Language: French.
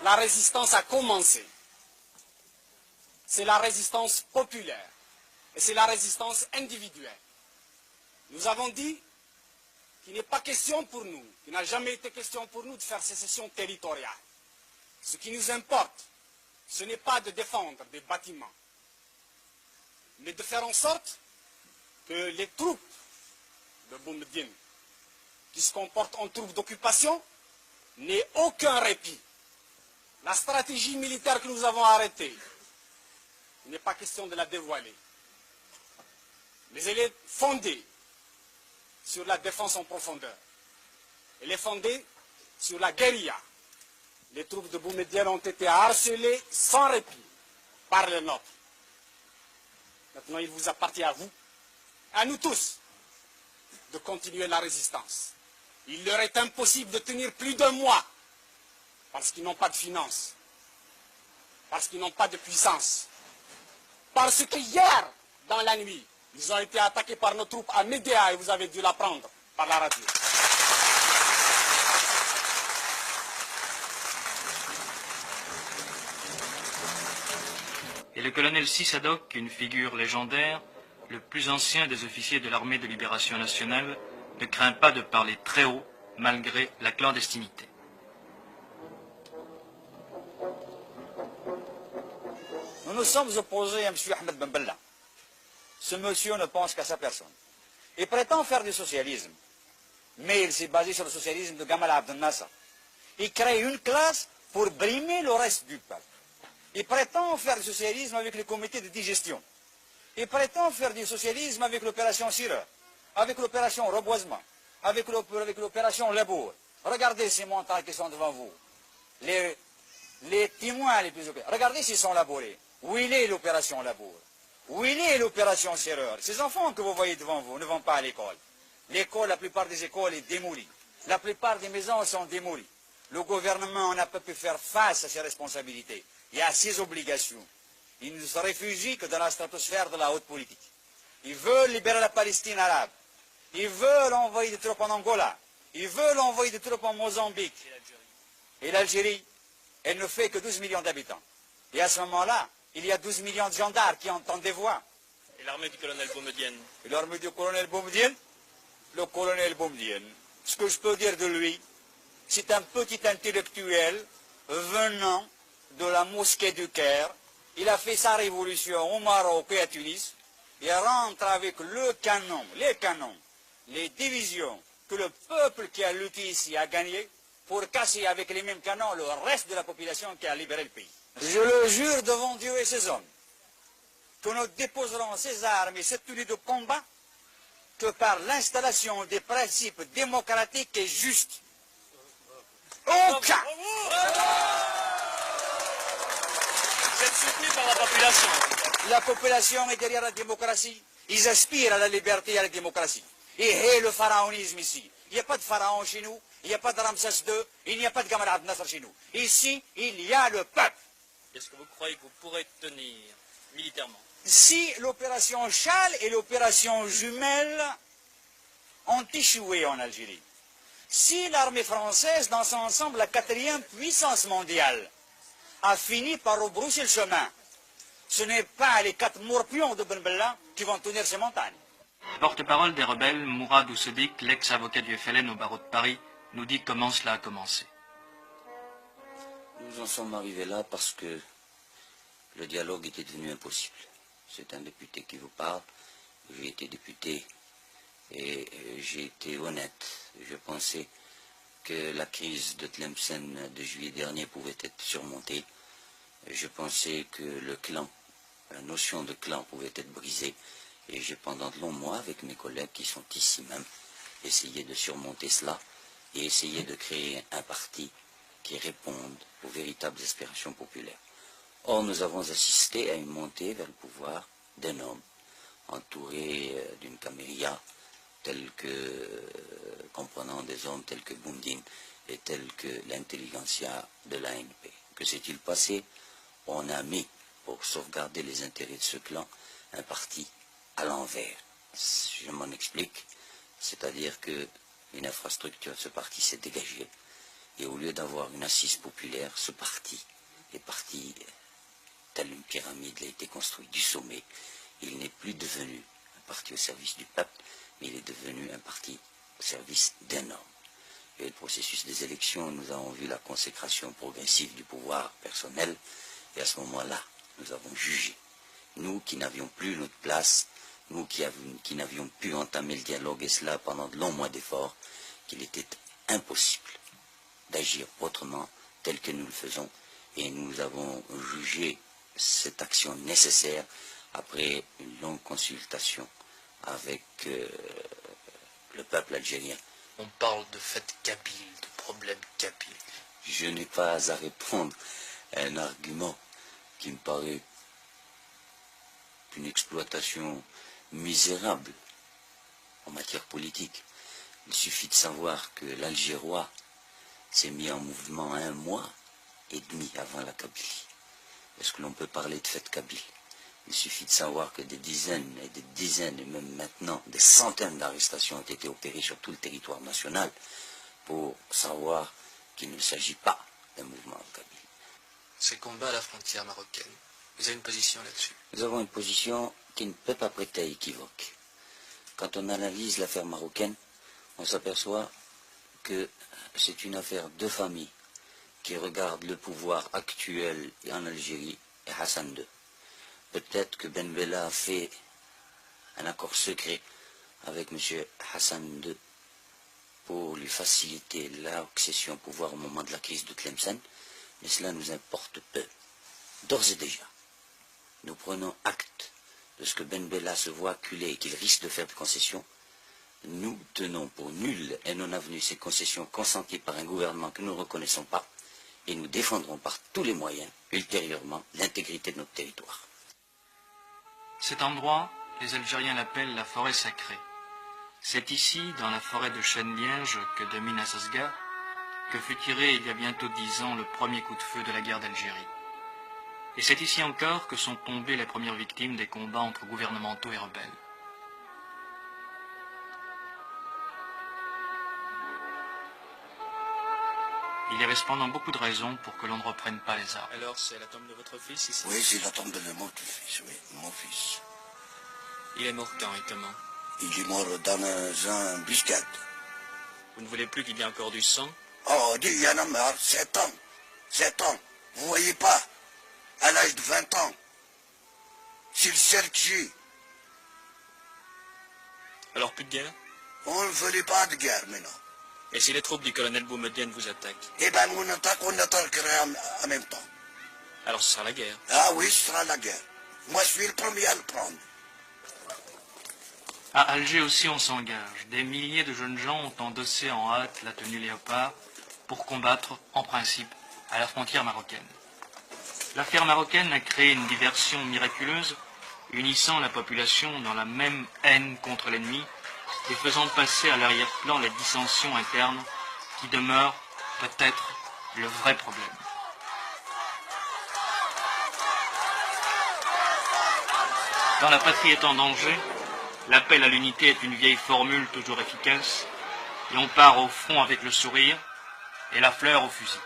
la résistance a commencé. C'est la résistance populaire et c'est la résistance individuelle. Nous avons dit qu'il n'est pas question pour nous, qu'il n'a jamais été question pour nous de faire sécession territoriale. Ce qui nous importe, ce n'est pas de défendre des bâtiments, mais de faire en sorte que les troupes de Boumediene, qui se comportent en troupes d'occupation, n'aient aucun répit. La stratégie militaire que nous avons arrêtée, il n'est pas question de la dévoiler, mais elle est fondée sur la défense en profondeur. Elle est fondée sur la guérilla. Les troupes de Boumediene ont été harcelées sans répit par les nôtres. Maintenant, il vous appartient à vous, à nous tous, de continuer la résistance. Il leur est impossible de tenir plus d'un mois parce qu'ils n'ont pas de finances, parce qu'ils n'ont pas de puissance, parce que hier, dans la nuit, ils ont été attaqués par nos troupes à Médéa et vous avez dû l'apprendre par la radio. Et le colonel Sissadok, une figure légendaire, le plus ancien des officiers de l'armée de libération nationale, ne craint pas de parler très haut, malgré la clandestinité. Nous nous sommes opposés à M. Ahmed Ben Bella. Ce monsieur ne pense qu'à sa personne. Il prétend faire du socialisme, mais il s'est basé sur le socialisme de Gamal Abdel Nasser. Il crée une classe pour brimer le reste du peuple. Il prétend faire du socialisme avec les comités de digestion. Il prétend faire du socialisme avec l'opération Sireur, avec l'opération Reboisement, avec l'opération Labour. Regardez ces montagnes qui sont devant vous. Les témoins les plus opérés. Regardez s'ils sont labourés. Où il est l'opération Labour? Où il est l'opération Sireur? Ces enfants que vous voyez devant vous ne vont pas à l'école. L'école, la plupart des écoles est démolie. La plupart des maisons sont démolies. Le gouvernement n'a pas pu faire face à ses responsabilités et à ses obligations. Il ne se réfugie que dans la stratosphère de la haute politique. Ils veulent libérer la Palestine arabe. Ils veulent envoyer des troupes en Angola. Ils veulent envoyer des troupes en Mozambique. Et l'Algérie, elle ne fait que 12 millions d'habitants. Et à ce moment-là, il y a 12 millions de gendarmes qui entendent des voix. Et l'armée du colonel Boumediene? Et l'armée du colonel Boumediene? Le colonel Boumediene, ce que je peux dire de lui, c'est un petit intellectuel venant de la mosquée du Caire. Il a fait sa révolution au Maroc et à Tunis. Il rentre avec le canon, les divisions que le peuple qui a lutté ici a gagné pour casser avec les mêmes canons le reste de la population qui a libéré le pays. Je le jure devant Dieu et ses hommes que nous déposerons ces armes et cette tenue de combat que par l'installation des principes démocratiques et justes. Aucun! Vous êtes soutenu par la population? La population est derrière la démocratie. Ils aspirent à la liberté et à la démocratie. Et le pharaonisme ici. Il n'y a pas de pharaon chez nous, il n'y a pas de Ramsès II, il n'y a pas de Gamal Abdel Nasser chez nous. Ici, il y a le peuple. Est-ce que vous croyez que vous pourrez tenir militairement? Si l'opération Chal et l'opération Jumelle ont échoué en Algérie, si l'armée française, dans son ensemble, la 4e puissance mondiale, a fini par rebrousser le chemin, ce n'est pas les 4 morpions de Ben Bella qui vont tenir ces montagnes. Porte-parole des rebelles, Mourad Oussedik, l'ex-avocat du FLN au barreau de Paris, nous dit comment cela a commencé. Nous en sommes arrivés là parce que le dialogue était devenu impossible. C'est un député qui vous parle. J'ai été député et j'ai été honnête. Je pensais que la crise de Tlemcen de juillet dernier pouvait être surmontée. Je pensais que le clan, la notion de clan pouvait être brisée. Et j'ai pendant de longs mois, avec mes collègues qui sont ici même, essayé de surmonter cela et essayé de créer un parti qui réponde aux véritables aspirations populaires. Or, nous avons assisté à une montée vers le pouvoir d'un homme, entouré d'une caméria, comprenant des hommes tels que Boumediene et tels que l'intelligentsia de l'ANP. Que s'est-il passé? On a mis, pour sauvegarder les intérêts de ce clan, un parti à l'envers. Je m'en explique, c'est-à-dire qu'une infrastructure de ce parti s'est dégagée. Et au lieu d'avoir une assise populaire, ce parti est parti, telle une pyramide, il a été construit du sommet. Il n'est plus devenu un parti au service du peuple, mais il est devenu un parti au service d'un homme. Et le processus des élections, nous avons vu la consécration progressive du pouvoir personnel, et à ce moment-là, nous avons jugé. Nous qui n'avions plus notre place, nous qui n'avions pu entamer le dialogue, et cela pendant de longs mois d'efforts, qu'il était impossible d'agir autrement, tel que nous le faisons, et nous avons jugé cette action nécessaire après une longue consultation avec le peuple algérien. On parle de fête kabyle, de problème kabyle. Je n'ai pas à répondre à un argument qui me paraît une exploitation misérable en matière politique. Il suffit de savoir que l'Algérois s'est mis en mouvement 1 mois et demi avant la Kabylie. Est-ce que l'on peut parler de fête kabyle? Il suffit de savoir que des dizaines, et même maintenant des centaines d'arrestations ont été opérées sur tout le territoire national pour savoir qu'il ne s'agit pas d'un mouvement en Kabylie. Ces combats à la frontière marocaine, vous avez une position là-dessus? Nous avons une position qui ne peut pas prêter à équivoque. Quand on analyse l'affaire marocaine, on s'aperçoit que c'est une affaire de famille qui regarde le pouvoir actuel en Algérie et Hassan II. Peut-être que Ben Bella a fait un accord secret avec M. Hassan II pour lui faciliter l'accession au pouvoir au moment de la crise de Tlemcen, mais cela nous importe peu. D'ores et déjà, nous prenons acte de ce que Ben Bella se voit acculé et qu'il risque de faire des concessions. Nous tenons pour nulles et non avenues ces concessions consenties par un gouvernement que nous ne reconnaissons pas, et nous défendrons par tous les moyens, ultérieurement, l'intégrité de notre territoire. Cet endroit, les Algériens l'appellent la forêt sacrée. C'est ici, dans la forêt de chênes-lièges que domine Assasga, que fut tiré il y a bientôt 10 ans le premier coup de feu de la guerre d'Algérie. Et c'est ici encore que sont tombées les premières victimes des combats entre gouvernementaux et rebelles. Il y avait cependant beaucoup de raisons pour que l'on ne reprenne pas les armes. Alors c'est la tombe de votre fils ici? Oui, c'est la tombe de mon fils, oui, mon fils. Il est mort quand et comment? Il est mort dans un buscade. Vous ne voulez plus qu'il y ait encore du sang? Oh, il y en a marre, 7 ans. 7 ans. Vous voyez pas, à l'âge de 20 ans, c'est le Sergi. Alors plus de guerre? On ne voulait pas de guerre maintenant. Et si les troupes du colonel Boumedienne vous attaquent? Eh bien, on attaquerait en même temps. Alors ce sera la guerre. Ah oui, ce sera la guerre. Moi, je suis le premier à le prendre. À Alger aussi on s'engage. Des milliers de jeunes gens ont endossé en hâte la tenue léopard pour combattre, en principe, à la frontière marocaine. L'affaire marocaine a créé une diversion miraculeuse, unissant la population dans la même haine contre l'ennemi et faisant passer à l'arrière-plan les dissensions internes qui demeurent peut-être le vrai problème. Quand la patrie est en danger, l'appel à l'unité est une vieille formule toujours efficace, et on part au front avec le sourire et la fleur au fusil.